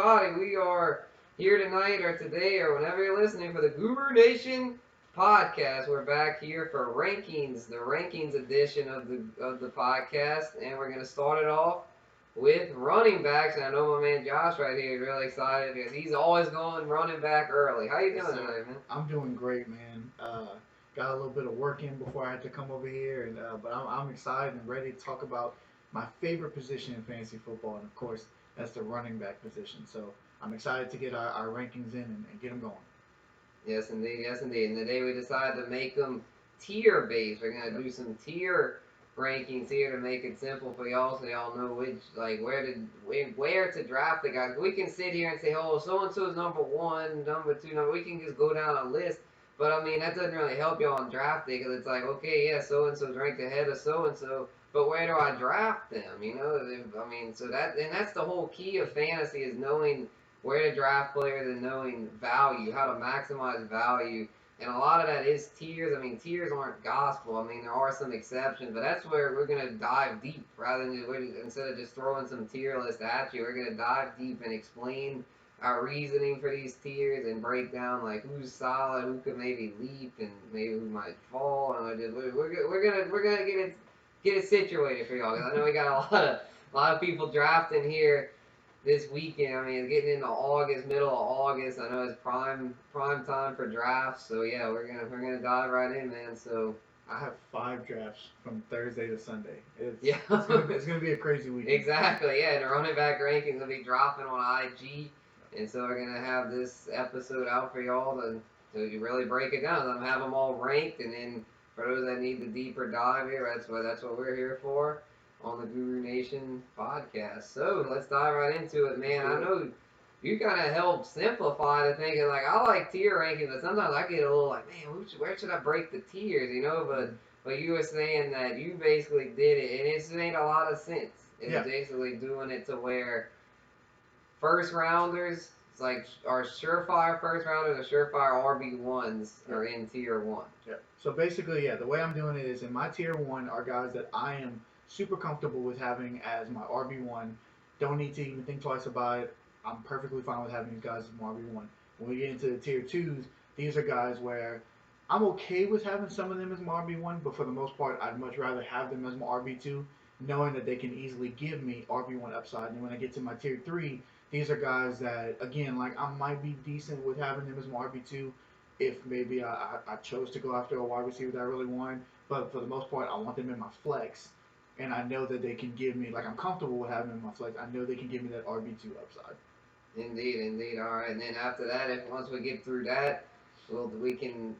everybody. We are here tonight or today or whenever you're listening for the Guru Nation podcast. We're back here for rankings, the rankings edition of the podcast, and we're gonna start it off with running backs. And I know my man Josh right here is really excited because he's always going running back early. How you doing tonight, man? I'm doing great, man. Got a little bit of work in before I had to come over here, and but I'm excited and ready to talk about my favorite position in fantasy football, and of course that's the running back position. So I'm excited to get our rankings in and get them going. Yes, indeed. Yes, indeed. And today we decided to make them tier based. We're gonna do some tier rankings here to make it simple for y'all, so y'all know which, like, where to draft the guys. We can sit here and say, oh, so and so is number one, number two, number. We can just go down a list. But I mean, that doesn't really help y'all on draft day because it's like, okay, yeah, so and so's ranked ahead of so and so. But where do I draft them? You know, I mean, so that's the whole key of fantasy is knowing where to draft players and knowing value, how to maximize value. And a lot of that is tiers. I mean, tiers aren't gospel. I mean, there are some exceptions, but that's where we're going to dive deep rather than instead of just throwing some tier list at you. We're going to dive deep and explain our reasoning for these tiers and break down like who's solid, who could maybe leap, and maybe who might fall. And we're gonna get it situated for y'all because I know we got a lot of people drafting here this weekend. I mean, it's getting into August, middle of August. I know it's prime time for drafts. So yeah, we're gonna dive right in, man. So I have 5 drafts from Thursday to Sunday. Yeah. It's gonna be a crazy weekend. Exactly, yeah. And the running back rankings will be dropping on IG, and so we're gonna have this episode out for y'all to really break it down. I'm have them all ranked, and then for those that need the deeper dive here, that's what we're here for on the Guru Nation podcast. So let's dive right into it, man. I know you kind of help simplify the thinking. Like, I like tier rankings, but sometimes I get a little like, man, where should I break the tiers? You know, but you were saying that you basically did it, and it just made a lot of sense. It's basically doing it to where first rounders, it's like our surefire first rounders or surefire RB1s are in tier 1. Yeah. So basically, the way I'm doing it is in my tier 1 are guys that I am super comfortable with having as my RB1. Don't need to even think twice about it. I'm perfectly fine with having these guys as my RB1. When we get into the tier 2s, these are guys where I'm okay with having some of them as my RB1, but for the most part, I'd much rather have them as my RB2, knowing that they can easily give me RB1 upside. And when I get to my tier 3, these are guys that, again, like I might be decent with having them as my RB2 if maybe I chose to go after a wide receiver that I really wanted. But for the most part, I want them in my flex. And I know that they can give me, like I'm comfortable with having them in my flex. I know they can give me that RB2 upside. Indeed. All right, and then after that, if once we get through that, we can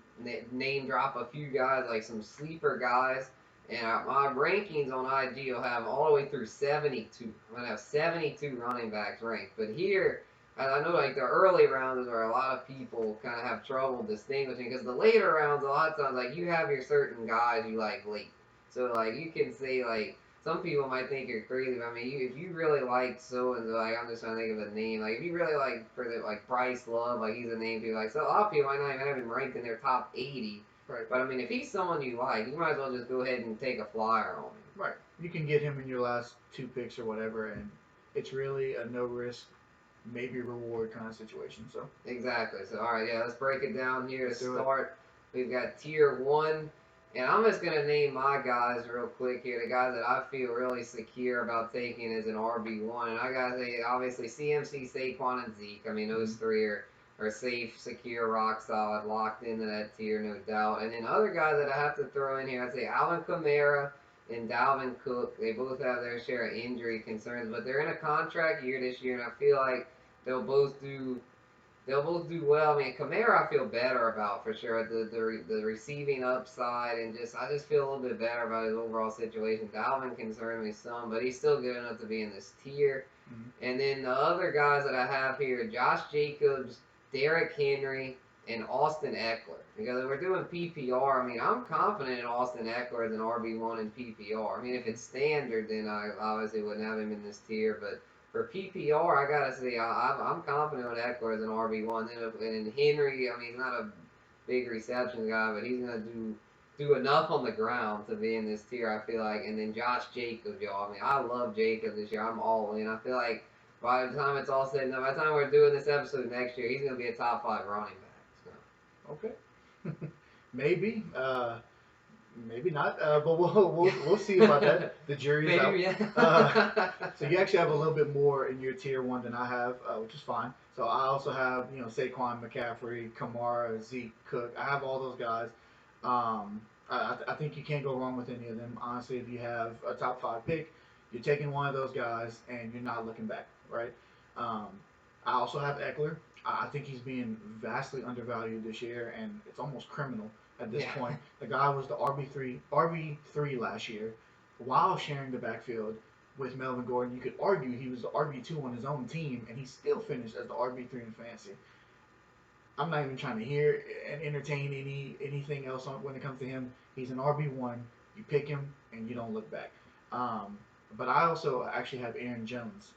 name drop a few guys, like some sleeper guys. And my rankings on IG will have all the way through 72. I'm going to have 72 running backs ranked. But here, I know like the early rounds is where a lot of people kind of have trouble distinguishing. Because the later rounds, a lot of times, like you have your certain guys you like late. So like you can say like, some people might think you're crazy, but I mean, if you really like so and so, like I'm just trying to think of a name. Like if you really like like Bryce Love, like he's a name people like. So a lot of people might not even have him ranked in their top 80. Right. But I mean, if he's someone you like, you might as well just go ahead and take a flyer on him. Right. You can get him in your last 2 picks or whatever, and it's really a no risk, maybe reward kind of situation. So exactly. So all right, yeah, let's break it down here to start. We've got tier 1. And I'm just going to name my guys real quick here, the guys that I feel really secure about taking as an RB1. And I got to say, obviously, CMC, Saquon, and Zeke. I mean, those 3 are safe, secure, rock solid, locked into that tier, no doubt. And then other guys that I have to throw in here, I'd say Alvin Kamara and Dalvin Cook. They both have their share of injury concerns, but they're in a contract year this year, and I feel like they'll both do well. I mean, Kamara I feel better about for sure. The receiving upside and I just feel a little bit better about his overall situation. Dalvin concerns me some, but he's still good enough to be in this tier. Mm-hmm. And then the other guys that I have here, Josh Jacobs, Derrick Henry, and Austin Eckler. Because if we're doing PPR, I mean, I'm confident in Austin Eckler as an RB1 in PPR. I mean, if it's standard, then I obviously wouldn't have him in this tier, but for PPR, I gotta say I'm confident with Eckler as an RB1. And Henry, I mean, he's not a big reception guy, but he's gonna do enough on the ground to be in this tier. I feel like. And then Josh Jacobs, y'all. I mean, I love Jacobs this year. I'm all in. I feel like By the time it's all said and done, by the time we're doing this episode next year, he's going to be a top 5 running back. So. Okay. Maybe. Maybe not. But we'll see about that. The jury's out. Maybe, yeah. So you actually have a little bit more in your tier 1 than I have, which is fine. So I also have, Saquon, McCaffrey, Kamara, Zeke, Cook. I have all those guys. I think you can't go wrong with any of them. Honestly, if you have a top 5 pick, you're taking one of those guys and you're not looking back, right? I also have Eckler. I think he's being vastly undervalued this year, and it's almost criminal at this point. The guy was the RB3 last year while sharing the backfield with Melvin Gordon. You could argue he was the RB2 on his own team, and he still finished as the RB3 in fantasy. I'm not even trying to hear and entertain anything else when it comes to him. He's an RB1. You pick him, and you don't look back. But I also actually have Aaron Jones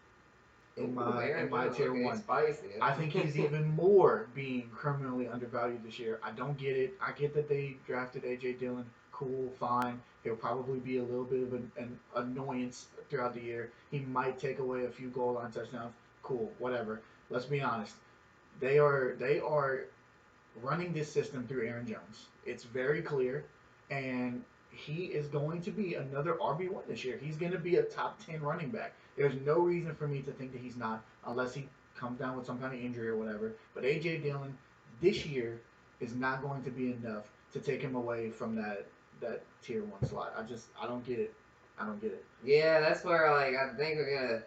in my tier 1. Spicy. I think he's even more being criminally undervalued this year. I don't get it. I get that they drafted A.J. Dillon. Cool, fine. He'll probably be a little bit of an annoyance throughout the year. He might take away a few goal line touchdowns. Cool, whatever. Let's be honest. They are running this system through Aaron Jones. It's very clear, and he is going to be another RB1 this year. He's going to be a top 10 running back. There's no reason for me to think that he's not, unless he comes down with some kind of injury or whatever. But A.J. Dillon this year is not going to be enough to take him away from that tier 1 slot. I don't get it. Yeah, that's where I think we're gonna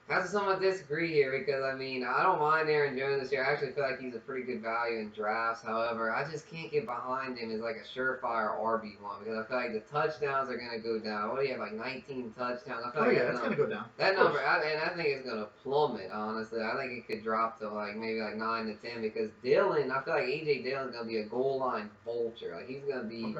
have to somewhat disagree here because I don't mind Aaron Jones this year. I actually feel like he's a pretty good value in drafts. However, I just can't get behind him as like a surefire RB1 because I feel like the touchdowns are gonna go down. What do you have, like 19 touchdowns? I feel like it's gonna go down. That number, and I think it's gonna plummet. Honestly, I think it could drop to maybe 9 to 10 because Dillon. I feel like AJ Dillon's gonna be a goal line vulture. Like he's gonna be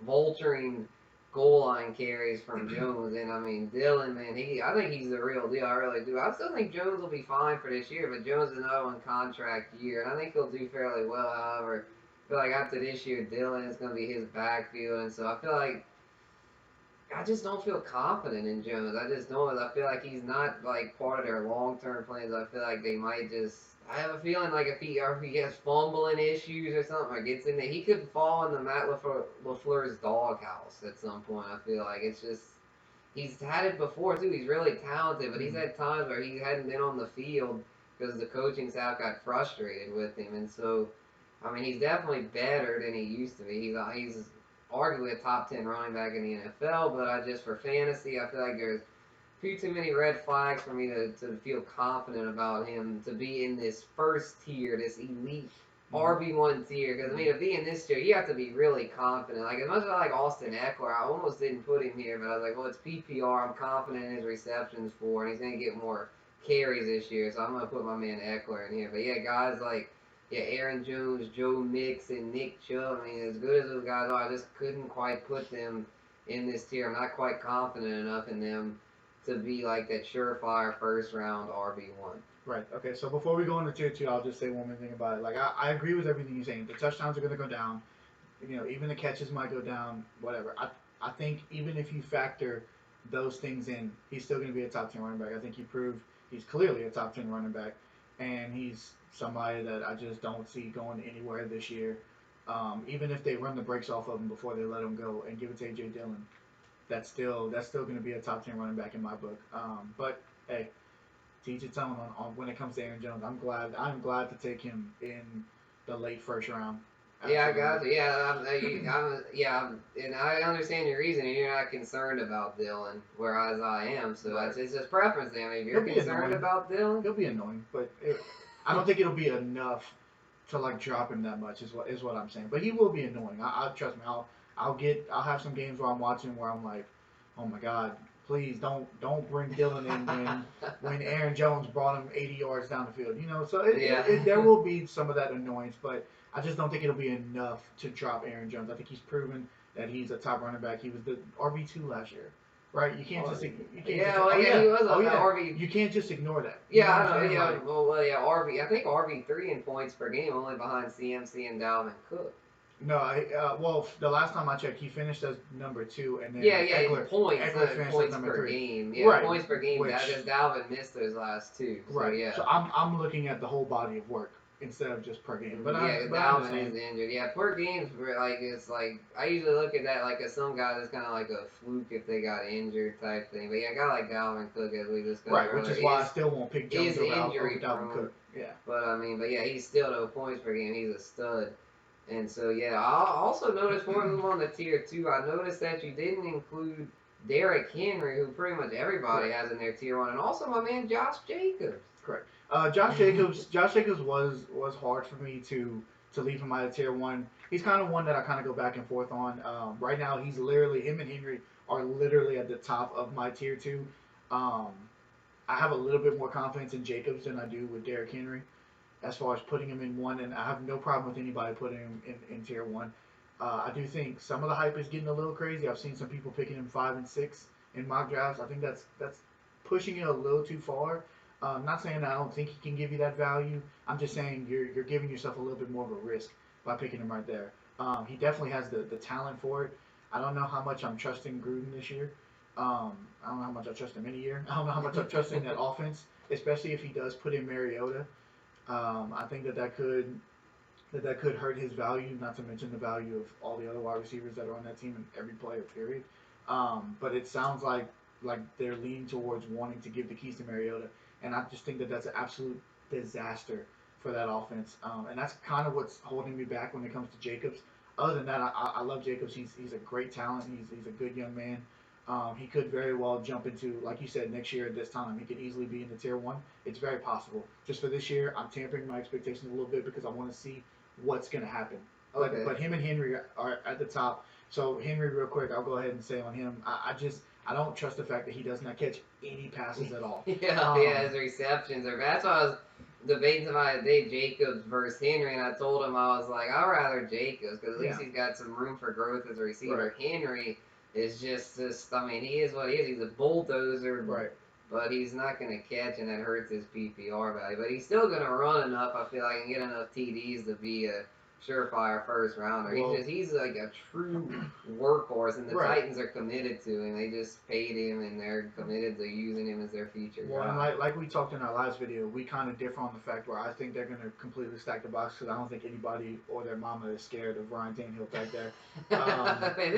vulturing goal line carries from Jones, and Dillon, man, I think he's the real deal. I really do. I still think Jones will be fine for this year, but Jones is another one contract year, and I think he'll do fairly well. However, I feel like after this year, Dillon is going to be his backfield, and so I feel like I just don't feel confident in Jones. I just don't. I feel like he's not part of their long-term plans. I feel like they might just. I have a feeling like if he has fumbling issues or something or gets in there, he could fall in the Matt LaFleur's doghouse at some point. I feel like it's just he's had it before too. He's really talented, but he's had times where he hadn't been on the field because the coaching staff got frustrated with him, and so he's definitely better than he used to be. He's arguably a top 10 running back in the NFL, but for fantasy, I feel like there's few too many red flags for me to feel confident about him to be in this first tier, this elite RB1 tier. Because to be in this tier, you have to be really confident. Like as much as I like Austin Eckler, I almost didn't put him here, but I was like, well, it's PPR. I'm confident in his receptions and he's gonna get more carries this year, so I'm gonna put my man Eckler in here. But yeah, guys like Aaron Jones, Joe Mixon, Nick Chubb. As good as those guys are, I just couldn't quite put them in this tier. I'm not quite confident enough in them to be like that surefire first round RB1. Right. Okay. So before we go into tier 2, I'll just say one more thing about it. Like I agree with everything you're saying. The touchdowns are going to go down. Even the catches might go down. Whatever. I think even if you factor those things in, he's still going to be a top 10 running back. I think he proved he's clearly a top 10 running back, and he's somebody that I just don't see going anywhere this year. Even if they run the brakes off of him before they let him go and give it to A.J. Dillon. That's still going to be a top 10 running back in my book. But hey, teach its own on when it comes to Aaron Jones. I'm glad to take him in the late first round. Absolutely. Yeah, I got it. Yeah, and I understand your reasoning. You're not concerned about Dillon, whereas I am. So it's just preference. If you're concerned about Dillon, he'll be annoying, but I don't think it'll be enough to drop him that much. Is what I'm saying. But he will be annoying. I trust me. I'll have some games where I'm watching where I'm like, oh my God, please don't bring Dillon in when Aaron Jones brought him 80 yards down the field. So there will be some of that annoyance, but I just don't think it'll be enough to drop Aaron Jones. I think he's proven that he's a top running back. He was the RB2 last year. Right, you can't just he was RB. You can't just ignore that. Yeah, I know. RB. I think RB3 in points per game, only behind CMC and Dalvin Cook. No, well, the last time I checked, he finished as number 2, and then Yeah, points, Eckler finished as points number per 3. game. Yeah, Right, points per game. That which just Dalvin missed those last two. So right. yeah. So I'm looking at the whole body of work instead of just per game. Yeah, But I Dalvin is understand. injured. Yeah, per game's like it's like I usually look at that like as some guy that's kind of like a fluke if they got injured type thing. But yeah, a guy like Dalvin Cook, as we discussed Right, which earlier, is why I still won't pick is Jones over injury Dalvin prone. Cook. Yeah. But I mean, but yeah, he's still no points per game. He's a stud. And so yeah, I also noticed before we move on to tier 2, I noticed that you didn't include Derrick Henry, who pretty much everybody Correct. has in their tier 1, and also my man Josh Jacobs. Correct. Josh Jacobs was hard for me to leave him out of tier 1. He's kind of one that I kind of go back and forth on. Right now, him and Henry are literally at the top of my tier 2. Um, I have a little bit more confidence in Jacobs than I do with Derrick Henry as far as putting him in 1, and I have no problem with anybody putting him in tier 1. I do think some of the hype is getting a little crazy. I've seen some people picking him 5 and 6 in mock drafts. I think that's pushing it a little too far. Not saying that I don't think he can give you that value. I'm just saying you're giving yourself a little bit more of a risk by picking him right there. He definitely has the talent for it. I don't know how much I'm trusting Gruden this year. I don't know how much I trust him any year. I don't know how much I'm trusting that offense, especially if he does put in Mariota. I think that could hurt his value. Not to mention the value of all the other wide receivers that are on that team and every player. Period. But it sounds like they're leaning towards wanting to give the keys to Mariota, and I just think that that's an absolute disaster for that offense. And that's kind of what's holding me back when it comes to Jacobs. Other than that, I love Jacobs. He's a great talent. He's a good young man. He could very well jump into, like you said, next year at this time. He could easily be in the tier 1. It's very possible. Just for this year, I'm tampering my expectations a little bit because I want to see what's going to happen. Okay. But him and Henry are at the top. So Henry, real quick, I'll go ahead and say on him, I don't trust the fact that he does not catch any passes at all. Yeah, his receptions are. That's why I was debating about today, Jacobs versus Henry, and I told him I was like, I'd rather Jacobs because at least he's got some room for growth as a receiver. Right. Henry is just. I mean, he is what he is. He's a bulldozer. Right. But he's not going to catch, and that hurts his PPR value. But he's still going to run enough, I feel like, and get enough TDs to be a surefire first rounder. Well, he's like a true workhorse, and the Titans are committed to him. They just paid him, and they're committed to using him as their feature guy. And like we talked in our last video, we kind of differ on the fact where I think they're going to completely stack the box because I don't think anybody or their mama is scared of Ryan Tannehill back there.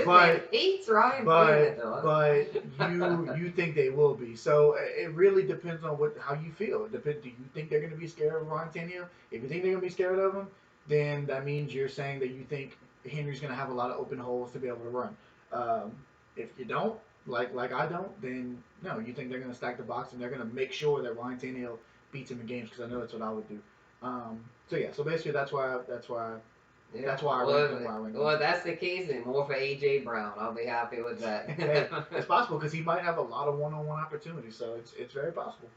Man hates Ryan Tannehill. But you think they will be. So it really depends on how you feel. Do you think they're going to be scared of Ryan Tannehill? If you think they're going to be scared of him, then that means you're saying that you think Henry's going to have a lot of open holes to be able to run. If you don't, like I don't, then no, you think they're going to stack the box and they're going to make sure that Ryan Tannehill beats him in games because I know that's what I would do. So basically that's why I rank him. Well, if that's the case, then more for A.J. Brown. I'll be happy with that. It's possible because he might have a lot of one-on-one opportunities, so it's very possible.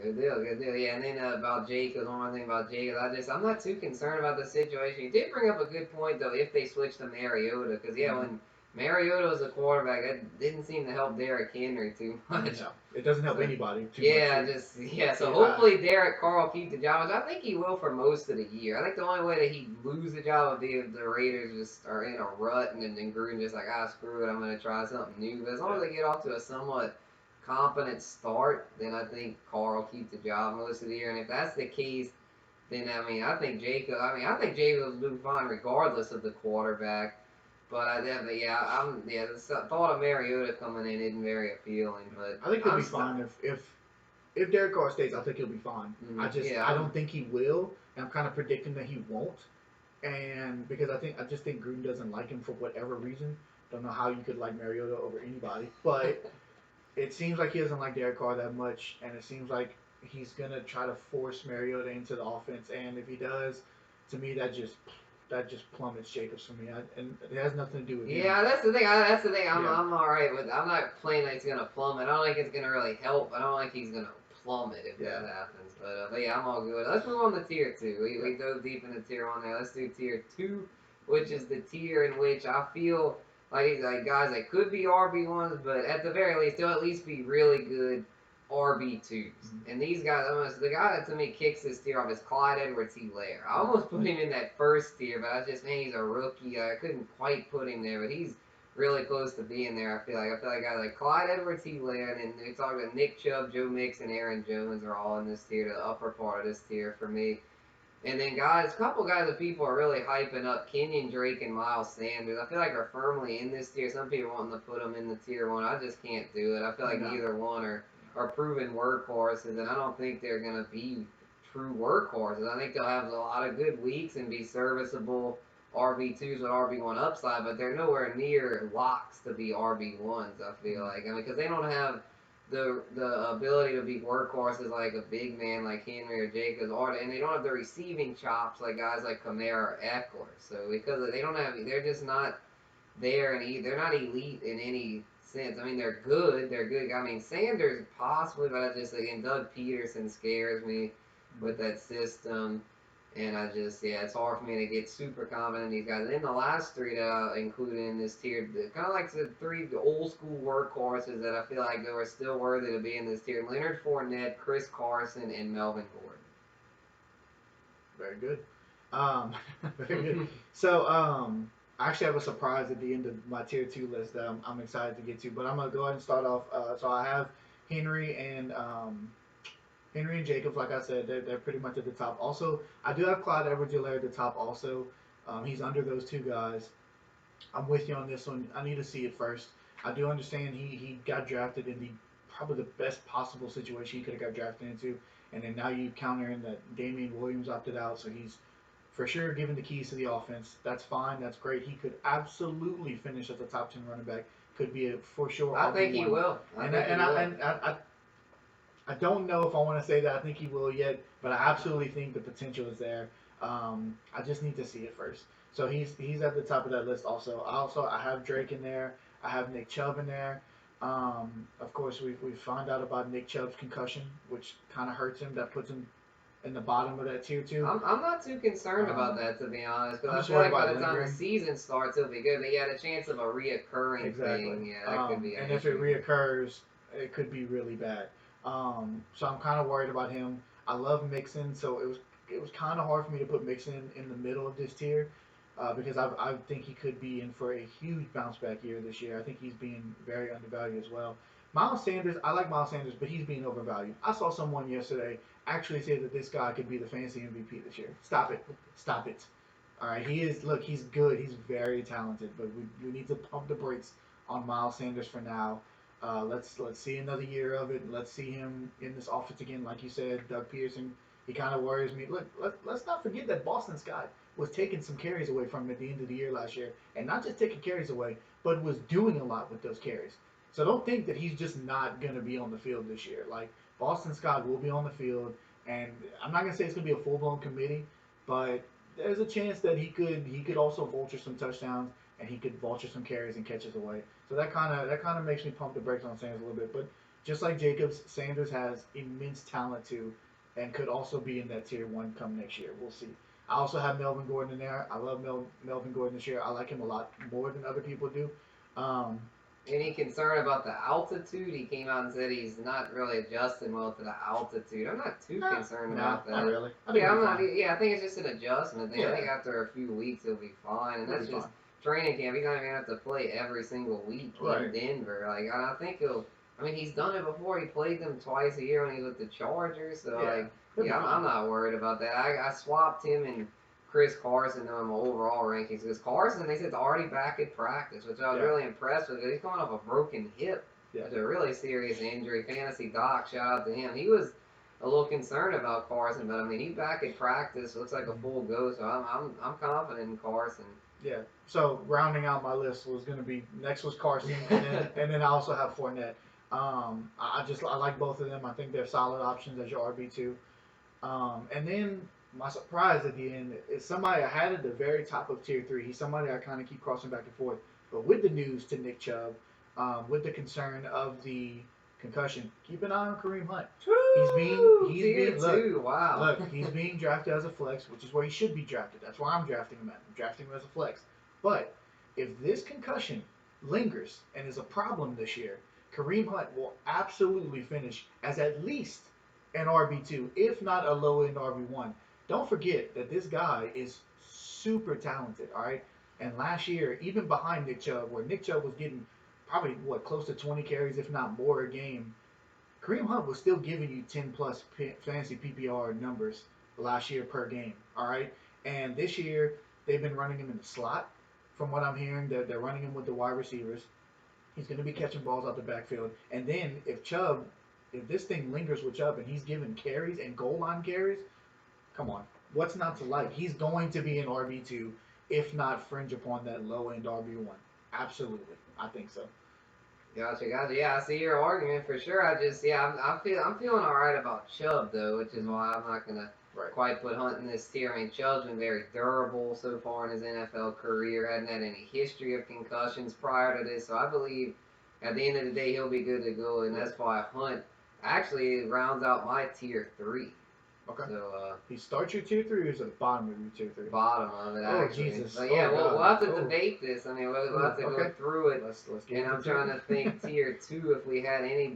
Good deal. Yeah, and then about Jacobs, one more thing about Jacobs, I'm not too concerned about the situation. You did bring up a good point, though, if they switch to Mariota, because, when Mariota was a quarterback, that didn't seem to help Derrick Henry too much. No, it doesn't help anybody too much. So hopefully Derek Carr will keep the job, which I think he will for most of the year. I think the only way that he'd lose the job would be if the Raiders just are in a rut, and then Gruden just like, screw it, I'm going to try something new. But as long as they get off to a somewhat competent start, then I think Carr will keep the job most of the year. And if that's the case, then I think Jacobs will do fine regardless of the quarterback. But the thought of Mariota coming in isn't very appealing. But I think he'll be fine if Derek Carr stays. I think he'll be fine. I don't think he will. And I'm kind of predicting that he won't. And because I just think Gruden doesn't like him for whatever reason. Don't know how you could like Mariota over anybody, but. It seems like he doesn't like Derek Carr that much, and it seems like he's going to try to force Mariota into the offense. And if he does, to me, that just plummets Jacobs for me. And it has nothing to do with him. Yeah, that's the thing. I'm all right with. I'm not playing that he's going to plummet. I don't think it's going to really help. I don't think he's going to plummet if that happens. But I'm all good. Let's move on to tier 2. We dove deep into tier 1 there. Let's do tier 2, which is the tier in which I feel like guys that could be RB1s, but at the very least, they'll at least be really good RB2s. And these guys, the guy that to me kicks this tier off is Clyde Edwards-Helaire. I almost put him in that first tier, but I just, man, he's a rookie. I couldn't quite put him there, but he's really close to being there, I feel like. I feel like guys like Clyde Edwards-Helaire, and then we talk about Nick Chubb, Joe Mixon, Aaron Jones are all in this tier, the upper part of this tier for me. And then a couple guys that people are really hyping up, Kenyan, Drake, and Miles Sanders. I feel like are firmly in this tier. Some people wanting to put them in the tier 1. I just can't do it. I feel like either one are proven workhorses, and I don't think they're going to be true workhorses. I think they'll have a lot of good weeks and be serviceable RB2s with RB1 upside, but they're nowhere near locks to be RB1s, I feel like. I mean, because they don't have the ability to be workhorses like a big man like Henry or Jacobs, and they don't have the receiving chops like guys like Kamara or Eckler. So because they don't have, they're just not there, and they're not elite in any sense. I mean, they're good. I mean, Sanders possibly, but I just, again, Doug Peterson scares me with that system. And I just, it's hard for me to get super confident in these guys. And then the last 3 that I included in this tier, kind of like the 3 old school workhorses that I feel like they were still worthy to be in this tier: Leonard Fournette, Chris Carson, and Melvin Gordon. Very good. Very good. So, I actually have a surprise at the end of my tier 2 list that I'm excited to get to. But I'm going to go ahead and start off. So I have Henry and Jacobs, like I said, they're pretty much at the top. Also, I do have Clyde Edwards-Helaire at the top also. He's under those 2 guys. I'm with you on this one. I need to see it first. I do understand he got drafted in probably the best possible situation he could have got drafted into. And then now you counter in that Damian Williams opted out, so he's for sure given the keys to the offense. That's fine. That's great. He could absolutely finish as a top 10 running back. Could be for sure. I think he will. I don't know if I want to say that I think he will yet, but I absolutely think the potential is there. I just need to see it first. So he's at the top of that list also. I have Drake in there. I have Nick Chubb in there. Of course, we found out about Nick Chubb's concussion, which kind of hurts him. That puts him in the bottom of that tier 2. I'm not too concerned about that, to be honest, because I feel like by the time the season starts, it'll be good. But the chance of a reoccurring thing, that could be an issue. If it reoccurs, it could be really bad. So I'm kind of worried about him. I love Mixon, so it was kind of hard for me to put Mixon in the middle of this tier because I think he could be in for a huge bounce back year this year. I think he's being very undervalued as well. Miles Sanders, I like Miles Sanders, but he's being overvalued. I saw someone yesterday actually say that this guy could be the fantasy MVP this year. Stop it. All right, he's good. He's very talented, but we need to pump the brakes on Miles Sanders for now. Let's see another year of it. Let's see him in this offense again. Like you said, Doug Peterson, he kind of worries me. Look, let's not forget that Boston Scott was taking some carries away from him at the end of the year last year. And not just taking carries away, but was doing a lot with those carries. So don't think that he's just not going to be on the field this year. Like, Boston Scott will be on the field. And I'm not going to say it's going to be a full-blown committee, but there's a chance that he could also vulture some touchdowns, and he could vulture some carries and catches away. So that kind of makes me pump the brakes on Sanders a little bit. But just like Jacobs, Sanders has immense talent too, and could also be in that tier 1 come next year. We'll see. I also have Melvin Gordon in there. I love Melvin Gordon this year. I like him a lot more than other people do. Any concern about the altitude? He came out and said he's not really adjusting well to the altitude. I'm not too concerned about that. Not really. I think it's just an adjustment thing. I think after a few weeks he'll be fine, and that's just training camp. He's not even gonna have to play every single week in Denver. Like, I think he'll. I mean, he's done it before. He played them twice a year when he was with the Chargers. So I'm not worried about that. I swapped him and Chris Carson in my overall rankings because Carson, they said, is already back at practice, which I was really impressed with. He's coming off a broken hip. It's a really serious injury. Fantasy Doc, shout out to him. He was a little concerned about Carson, but I mean, he's back at practice. Looks like a full go. So I'm confident in Carson. Yeah. So rounding out my list was going to be next was Carson, and then I also have Fournette. I like both of them. I think they're solid options as your RB2. And then my surprise at the end is somebody I had at the very top of tier 3. He's somebody I kind of keep crossing back and forth. But with the news to Nick Chubb, with the concern of the concussion, keep an eye on Kareem Hunt. He's being drafted as a flex, which is where he should be drafted. That's why I'm drafting him at. I'm drafting him as a flex. But if this concussion lingers and is a problem this year, Kareem Hunt will absolutely finish as at least an RB2, if not a low end RB1. Don't forget that this guy is super talented, all right? And last year, even behind Nick Chubb, where Nick Chubb was getting probably, close to 20 carries, if not more a game, Kareem Hunt was still giving you 10 plus fantasy PPR numbers last year per game, all right? And this year, they've been running him in the slot. From what I'm hearing, they're running him with the wide receivers. He's going to be catching balls out the backfield. And then if this thing lingers with Chubb and he's giving carries and goal line carries, come on. What's not to like? He's going to be an RB2, if not fringe upon that low end RB1. Absolutely. I think so. Gotcha. Yeah, I see your argument for sure. I'm feeling all right about Chubb though, which is why I'm not gonna quite put Hunt in this tier. I mean, Chubb's been very durable so far in his NFL career. Hadn't had any history of concussions prior to this, so I believe at the end of the day he'll be good to go, and that's why Hunt actually rounds out my tier 3. Okay. So he starts your tier 3 or is it the bottom of your tier 3? Bottom of it, actually. Jesus. But yeah, we'll have to debate this. I mean, we'll have to go through it. Let's get and I'm trying to think tier 2 if we had any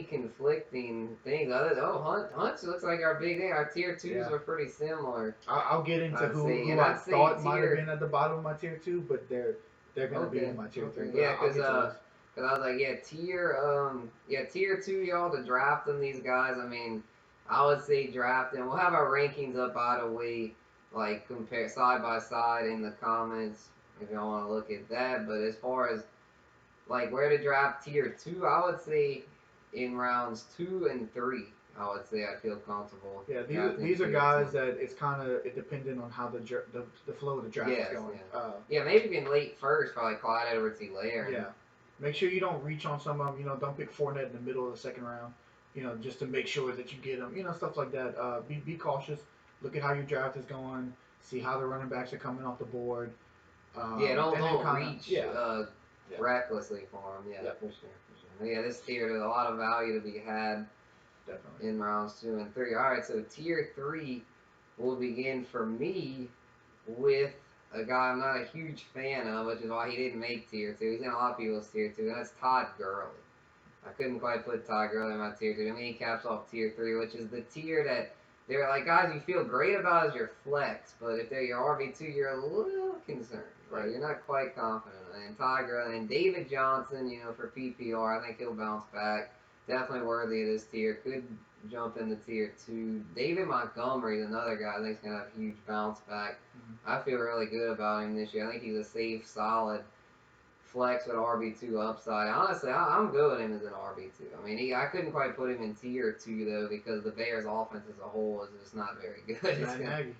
conflicting things. Hunt looks like our big thing. Our tier 2s were pretty similar. I'll get into who I thought might have been at the bottom of my tier 2, but they're going to be in my tier 3. Yeah, because I was like, tier 2, y'all, to draft them, these guys. I mean, I would say draft them. We'll have our rankings up, by the way, like compare side by side in the comments if y'all want to look at that. But as far as like where to draft tier 2, I would say in rounds 2 and 3. I would say I feel comfortable. Yeah, these are guys that it's kind of dependent on how the flow of the draft is going. Maybe in late first, probably Clyde Edwards-Helaire. Yeah, make sure you don't reach on some of them. Don't pick Fournette in the middle of the second round. Just to make sure that you get them. Stuff like that. Be cautious. Look at how your draft is going. See how the running backs are coming off the board. Don't reach recklessly for them. Yeah, for sure. Yeah, this tier, there's a lot of value to be had. Definitely. In rounds 2 and 3. All right, so tier 3 will begin for me with a guy I'm not a huge fan of, which is why he didn't make tier 2. He's in a lot of people's tier 2, and that's Todd Gurley. I couldn't quite put Todd Gurley in my tier 2. I mean, he caps off tier 3, which is the tier that they're like guys you feel great about as your flex, but if they're your RB2, you're a little concerned, right? You're not quite confident. And Todd Gurley and David Johnson, for PPR, I think he'll bounce back. Definitely worthy of this tier. Could jump into tier 2. David Montgomery is another guy I think is going to have a huge bounce back. I feel really good about him this year. I think he's a safe, solid flex with RB2 upside. Honestly, I'm good with him as an RB2. I mean, I couldn't quite put him in tier 2, though, because the Bears' offense as a whole is just not very good. Matt Nagy.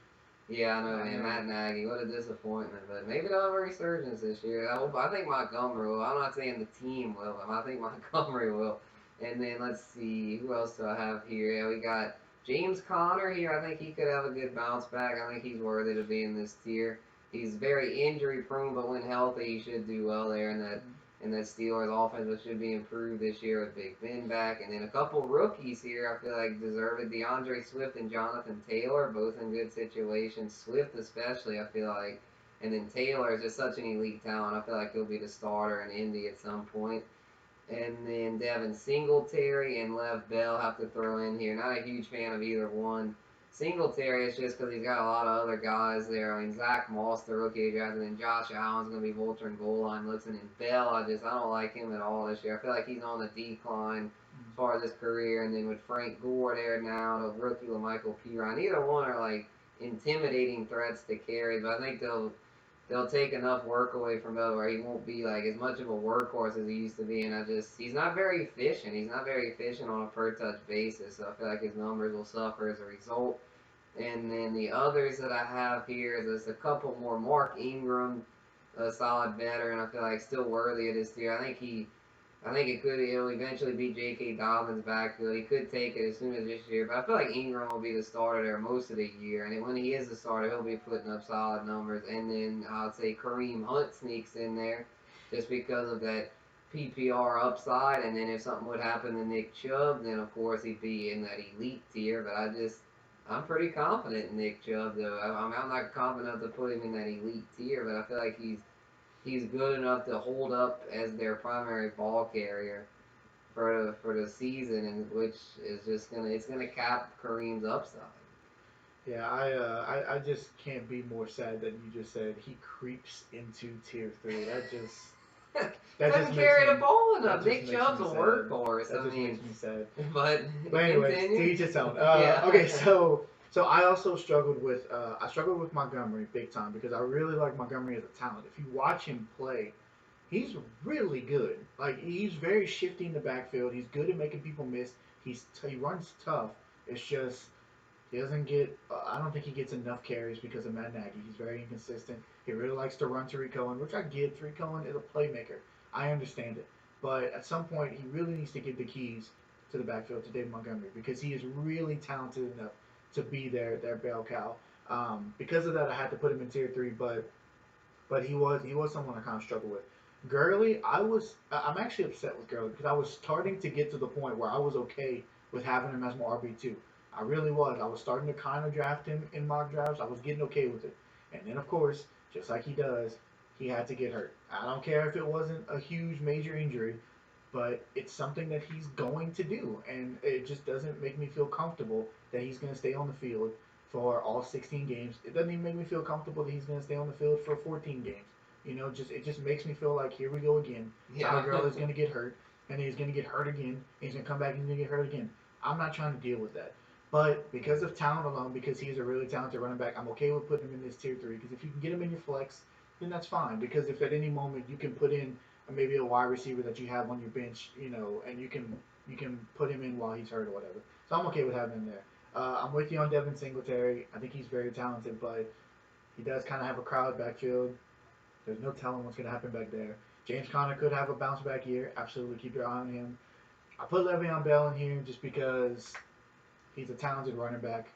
Yeah, I know, man. Matt Nagy. What a disappointment. But maybe they'll have a resurgence this year. I think Montgomery will. I'm not saying the team will, but I think Montgomery will. And then let's see, who else do I have here? Yeah, we got James Conner here. I think he could have a good bounce back. I think he's worthy to be in this tier. He's very injury prone, but when healthy, he should do well there in that Steelers offense, which should be improved this year with Big Ben back. And then a couple rookies here I feel like deserve it. DeAndre Swift and Jonathan Taylor, both in good situations. Swift especially, I feel like. And then Taylor is just such an elite talent. I feel like he'll be the starter in Indy at some point. And then Devin Singletary and Lev Bell have to throw in here. Not a huge fan of either one. Singletary is just because he's got a lot of other guys there. I mean, Zach Moss, the rookie drafted, and then Josh Allen's going to be vulturing goal line looks. And then Bell, I don't like him at all this year. I feel like he's on the decline as far as his career. And then with Frank Gore there now, the rookie with Michael Pirine, neither one are like intimidating threats to carry, but I think they'll take enough work away from Bell where he won't be like as much of a workhorse as he used to be, and he's not very efficient. He's not very efficient on a per touch basis, so I feel like his numbers will suffer as a result. And then the others that I have here is just a couple more. Mark Ingram, a solid veteran, I feel like still worthy of this tier. I think it'll eventually be J.K. Dobbins backfield. He could take it as soon as this year, but I feel like Ingram will be the starter there most of the year. And when he is the starter, he'll be putting up solid numbers. And then I would say Kareem Hunt sneaks in there just because of that PPR upside. And then if something would happen to Nick Chubb, then of course he'd be in that elite tier. But I'm pretty confident in Nick Chubb, though. I'm not confident enough to put him in that elite tier, but I feel like he's he's good enough to hold up as their primary ball carrier for the season, and which is just gonna cap Kareem's upside. Yeah, I just can't be more sad that you just said he creeps into tier 3. Couldn't carry the ball enough. Nick Chubb's a sad. workhorse. That just makes me sad. But anyways, continue. to each his own. Yeah. Okay, so I also struggled with Montgomery big time because I really like Montgomery as a talent. If you watch him play, he's really good. Like he's very shifty in the backfield. He's good at making people miss. He runs tough. It's just he doesn't get. I don't think he gets enough carries because of Matt Nagy. He's very inconsistent. He really likes to run to Tariq Cohen, which I get. Tariq Cohen is a playmaker. I understand it. But at some point, he really needs to give the keys to the backfield to David Montgomery because he is really talented enough to be their bell cow. Because of that, I had to put him in tier 3, but he was someone I kind of struggled with. Gurley, I'm actually upset with Gurley because I was starting to get to the point where I was okay with having him as my RB2. I really was. I was starting to kind of draft him in mock drafts. I was getting okay with it. And then, of course, just like he does, he had to get hurt. I don't care if it wasn't a huge major injury, but it's something that he's going to do. And it just doesn't make me feel comfortable that he's going to stay on the field for all 16 games. It doesn't even make me feel comfortable that he's going to stay on the field for 14 games. You know, it just makes me feel like here we go again. Tyler Gurley's going to get hurt, and he's going to get hurt again. And he's going to come back and he's going to get hurt again. I'm not trying to deal with that. But because of talent alone, because he's a really talented running back, I'm okay with putting him in this tier 3. Because if you can get him in your flex, then that's fine. Because if at any moment you can put in maybe a wide receiver that you have on your bench, you know, and you can put him in while he's hurt or whatever. So I'm okay with having him there. I'm with you on Devin Singletary. I think he's very talented, but he does kind of have a crowded backfield. There's no telling what's going to happen back there. James Conner could have a bounce back year. Absolutely keep your eye on him. I put Le'Veon Bell in here just because he's a talented running back.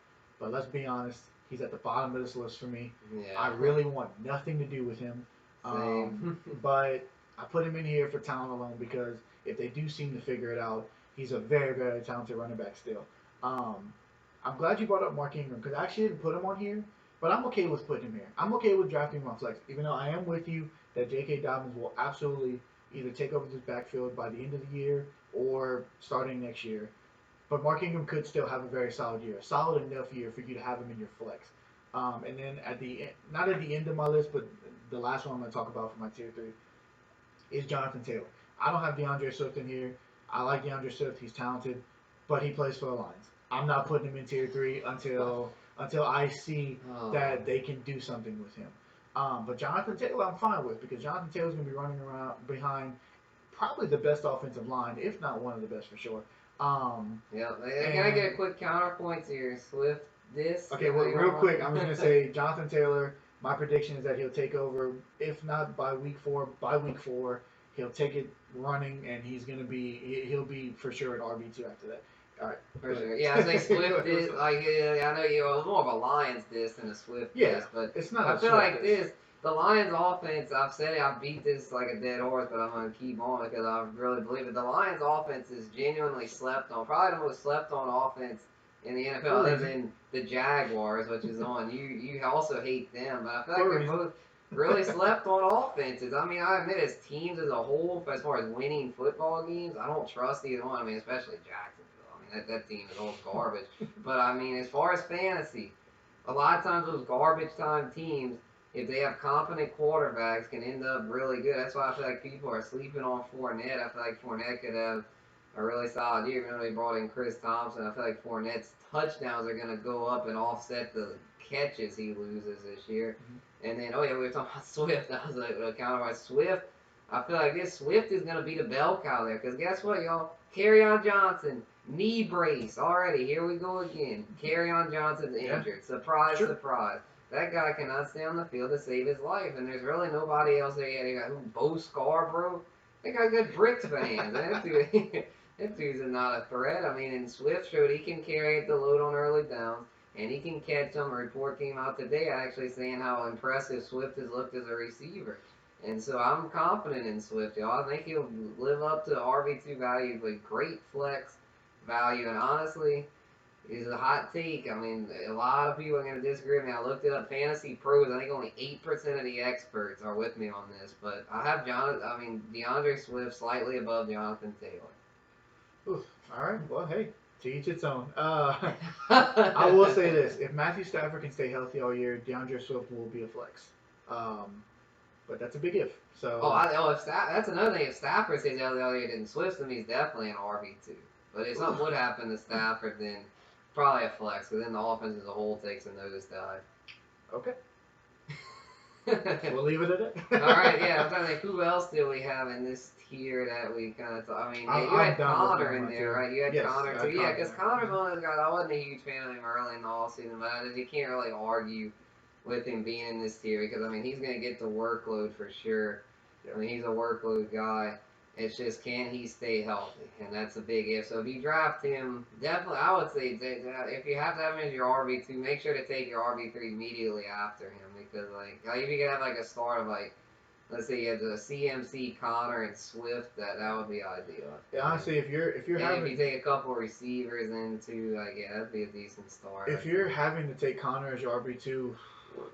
But let's be honest, he's at the bottom of this list for me. Yeah. I really want nothing to do with him. Same. But I put him in here for talent alone because if they do seem to figure it out, he's a very, very talented running back still. I'm glad you brought up Mark Ingram because I actually didn't put him on here, but I'm okay with putting him here. I'm okay with drafting him on flex, even though I am with you that J.K. Dobbins will absolutely either take over this backfield by the end of the year or starting next year. But Mark Ingram could still have a very solid year, a solid enough year for you to have him in your flex. And then not at the end of my list, but the last one I'm going to talk about for my tier 3 is Jonathan Taylor. I don't have DeAndre Swift in here. I like DeAndre Swift. He's talented, but he plays for the Lions. I'm not putting him in tier 3 until I see that they can do something with him. But Jonathan Taylor I'm fine with because Jonathan Taylor's going to be running around behind probably the best offensive line, if not one of the best for sure. Yeah, can I get a quick counterpoint to your Swift diss? Okay, well, real quick, I'm just going to say Jonathan Taylor, my prediction is that he'll take over, if not by week 4, he'll take it running, and he'll be for sure an RB2 after that. All right. For sure. Yeah, I say Swift is, like, I know it's more of a Lions diss than a Swift diss, but it's not I feel like this. The Lions offense, I've said it, I've beat this like a dead horse, but I'm going to keep on because I really believe it. The Lions offense is genuinely slept on, probably the most slept on offense in the NFL other than the Jaguars, which is on. You also hate them, but I feel like they're both really slept on offenses. I mean, I admit as teams as a whole, as far as winning football games, I don't trust either one. I mean, especially Jacksonville. I mean, that team is all garbage. But I mean, as far as fantasy, a lot of times those garbage time teams, if they have competent quarterbacks, can end up really good. That's why I feel like people are sleeping on Fournette. I feel like Fournette could have a really solid year, even though they brought in Chris Thompson. I feel like Fournette's touchdowns are going to go up and offset the catches he loses this year. Mm-hmm. And then, we were talking about Swift. That was a counter by Swift. I feel like this Swift is going to be the bell cow there. Because guess what, y'all? Kerryon Johnson, knee brace already. Here we go again. Kerryon Johnson's injured. Surprise, surprise. That guy cannot stay on the field to save his life, and there's really nobody else there. You got Bo Scarborough. They got good bricks fans. That dude's not a threat. I mean, and Swift showed he can carry the load on early downs, and he can catch them. A report came out today actually saying how impressive Swift has looked as a receiver. And so I'm confident in Swift, y'all. I think he'll live up to RB2 value with great flex value, and honestly, is a hot take. I mean, a lot of people are going to disagree with me. I looked it up. Fantasy pros, I think only 8% of the experts are with me on this. But I have DeAndre Swift slightly above Jonathan Taylor. Oof. All right. Well, hey, to each its own. I will say this: if Matthew Stafford can stay healthy all year, DeAndre Swift will be a flex. But that's a big if. So. That's another thing. If Stafford stays healthy all year, then Swift, then he's definitely an RB2. But if something would happen to Stafford, then probably a flex. Because then the offense as a whole takes a nosedive. Okay. We'll leave it at that. All right, yeah. I'm trying to think, who else did we have in this tier that we kind of I mean, you had Connor in there, right? You had Connor too. Yeah, because Connor's one of those guys. I wasn't a huge fan of him early in the offseason, but you can't really argue with him being in this tier because, I mean, he's going to get the workload for sure. I mean, he's a workload guy. It's just, can he stay healthy? And that's a big if. So if you draft him, definitely, I would say, if you have to have him as your RB2, make sure to take your RB3 immediately after him. Because, like if you could have, like, a start of, like, let's say you have the CMC, Connor, and Swift, that would be ideal. Yeah, honestly, if you take a couple receivers into, like, yeah, that'd be a decent start. If you're having to take Connor as your RB2,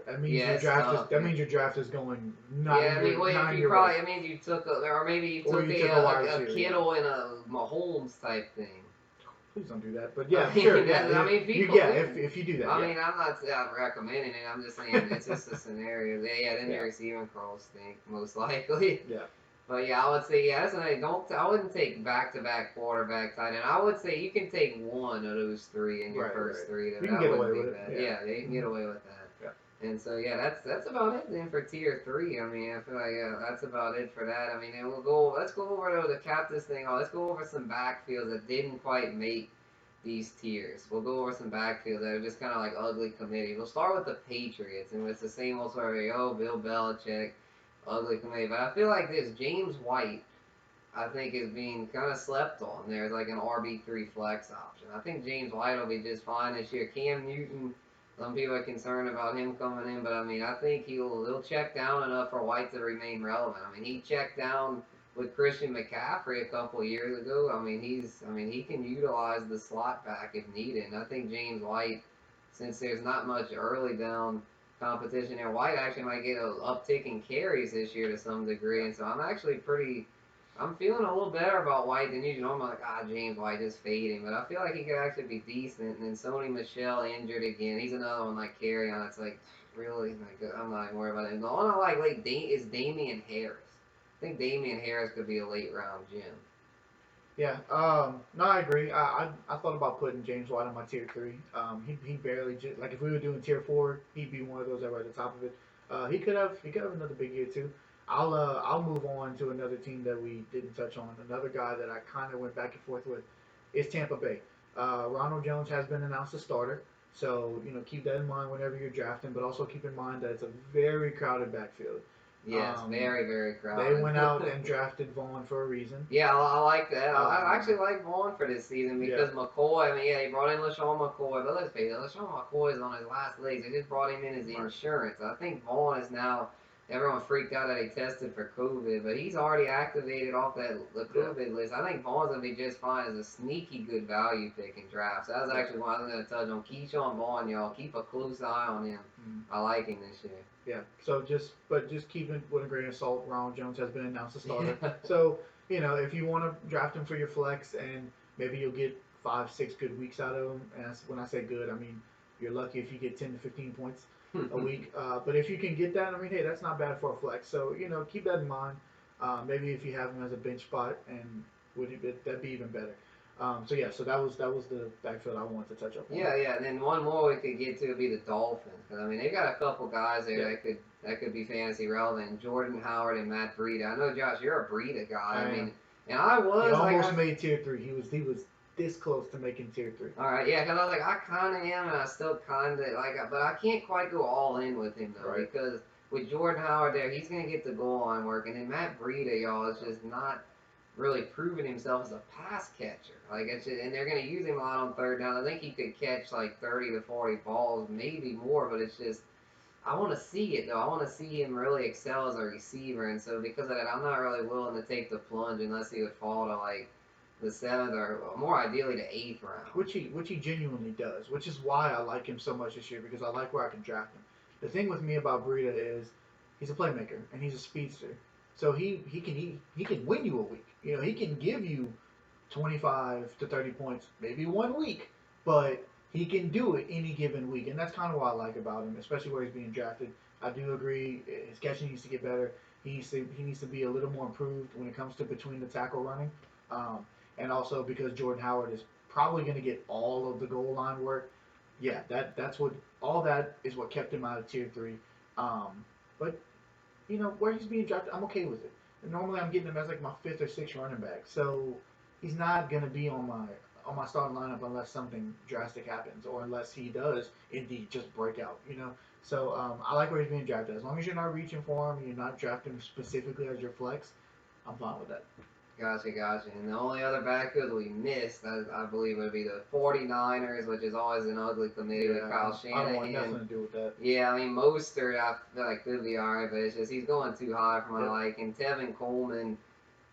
that means your draft is going not. Yeah, it means you took maybe you took a Kittle and a Mahomes type thing. Please don't do that. But yeah, sure. If you do that. I mean, I'm not recommending it. I'm just saying it's just a scenario. Then your receiving calls stink most likely. Yeah. But yeah, I would say that's another. I wouldn't take back-to-back quarterback tight end. I would say you can take one of those three in your first three. You can get away with it. Yeah, you can get away with that. And so that's about it then for tier 3. I mean, I feel like that's about it for that. I mean, and let's go over to cap this thing off. Let's go over some backfields that didn't quite make these tiers. We'll go over some backfields that are just kind of like ugly committee. We'll start with the Patriots, and it's the same old story. Bill Belichick, ugly committee. But I feel like this James White, I think, is being kind of slept on. There's like an RB3 flex option. I think James White will be just fine this year. Cam Newton. Some people are concerned about him coming in, but I mean, I think he'll check down enough for White to remain relevant. I mean, he checked down with Christian McCaffrey a couple of years ago. I mean, he can utilize the slot back if needed. And I think James White, since there's not much early down competition there, White actually might get an uptick in carries this year to some degree. And so I'm feeling a little better about White than usual. I'm like, James White, just fade him. But I feel like he could actually be decent. And then Sony Michel injured again. He's another one like Carry-On. It's like, really? Like, I'm not even worried about him. The one I like late is Damian Harris. I think Damian Harris could be a late-round gem. Yeah, no, I agree. I thought about putting James White on my tier 3. He barely, like if we were doing tier 4, he'd be one of those that were at the top of it. He could have another big year too. I'll move on to another team that we didn't touch on. Another guy that I kind of went back and forth with is Tampa Bay. Ronald Jones has been announced a starter, so keep that in mind whenever you're drafting. But also keep in mind that it's a very crowded backfield. Yes, very, very crowded. They went out and drafted Vaughn for a reason. Yeah, I like that. I actually like Vaughn for this season because McCoy, I mean, they brought in LaShawn McCoy, but let's face it, LaShawn McCoy is on his last legs. They just brought him in as insurance. I think Vaughn is now, everyone freaked out that he tested for COVID, but he's already activated off the COVID list. I think Vaughn's going to be just fine as a sneaky good value pick in drafts. That was actually one I was going to touch on. Keyshawn Vaughn, y'all. Keep a close eye on him. I like him this year. Yeah, so just keep it with a grain of salt. Ronald Jones has been announced a starter. So, if you want to draft him for your flex and maybe you'll get 5-6 good weeks out of him, and that's, when I say good, I mean you're lucky if you get 10 to 15 points a week. But if you can get that, I mean, hey, that's not bad for a flex. So, keep that in mind. Maybe if you have him as a bench spot, and that'd be even better. So that was the backfield I wanted to touch up on. Yeah, and then one more we could get to would be the Dolphins. Because, I mean, they got a couple guys there that could be fantasy relevant. Jordan Howard and Matt Breida. I know, Josh, you're a Breida guy. I mean, and I was. He almost made tier 3. He was this close to making tier 3. All right, yeah, because I was like, I kind of am, and I still kind of like, but I can't quite go all in with him though, because with Jordan Howard there, he's gonna get the goal line work, and then Matt Breida, y'all, is just not really proving himself as a pass catcher. Like, and they're gonna use him a lot on third down. I think he could catch like 30 to 40 balls, maybe more, but it's just, I want to see it though. I want to see him really excel as a receiver, and so because of that, I'm not really willing to take the plunge unless he would fall to like the 7th or more ideally the 8th round. Which he genuinely does, which is why I like him so much this year, because I like where I can draft him. The thing with me about Breida is he's a playmaker and he's a speedster, so he can win you a week. You know, he can give you 25 to 30 points maybe one week, but he can do it any given week, and that's kind of what I like about him, especially where he's being drafted. I do agree his catching needs to get better. He needs to be a little more improved when it comes to between the tackle running. And also because Jordan Howard is probably going to get all of the goal line work. Yeah, that's what all that is what kept him out of tier 3. But you know where he's being drafted, I'm okay with it. And normally I'm getting him as like my 5th or 6th running back, so he's not going to be on my starting lineup unless something drastic happens or unless he does indeed just break out. You know, so I like where he's being drafted. As long as you're not reaching for him, and you're not drafting him specifically as your flex, I'm fine with that. Gotcha. And the only other backfield we missed, I believe, would be the 49ers, which is always an ugly committee with Kyle Shanahan. I don't want nothing to do with that. Yeah, I mean, Mostert, I feel like could be alright, but it's just he's going too high for my liking. Tevin Coleman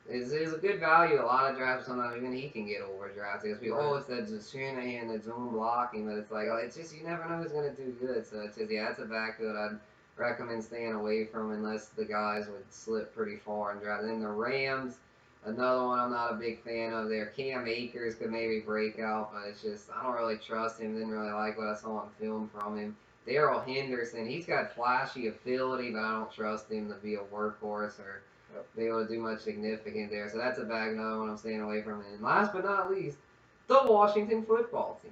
is a good value. A lot of drafts, sometimes even he can get overdrafted. Because we always said just Shanahan and zone blocking, but it's like, it's just you never know who's going to do good. So it's just, that's a backfield I'd recommend staying away from unless the guys would slip pretty far and draft. Then the Rams. Another one I'm not a big fan of there. Cam Akers could maybe break out, but it's just, I don't really trust him. Didn't really like what I saw on film from him. Darrell Henderson, he's got flashy ability, but I don't trust him to be a workhorse or be able to do much significant there. So that's a bag, another one I'm staying away from. And last but not least, the Washington football team.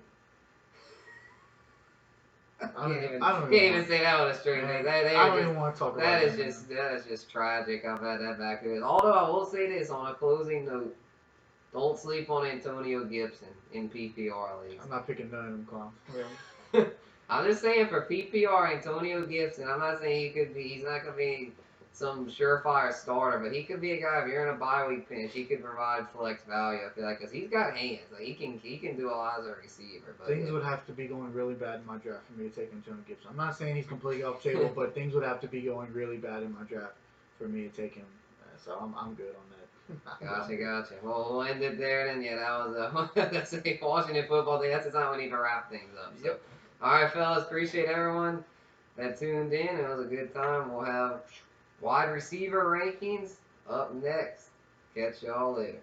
I can't even say that with a straight face. I don't even want to talk about that. That is just tragic. I've had that back here. Although I will say this on a closing note, don't sleep on Antonio Gibson in PPR leagues. I'm not picking none of them clowns. I'm just saying for PPR, Antonio Gibson. I'm not saying he's not gonna be some surefire starter, but he could be a guy if you're in a bye week pinch. He could provide flex value. I feel like because he's got hands, like he can do a lot as a receiver. But things would have to be going really bad in my draft for me to take Antonio Gibson. I'm not saying he's completely off the table, but things would have to be going really bad in my draft for me to take him. So I'm good on that. Gotcha. Well, we'll end it there then. Yeah, that was that's a Washington football thing. That's the time we need to wrap things up. So, all right, fellas, appreciate everyone that tuned in. It was a good time. We'll have wide receiver rankings up next. Catch y'all later.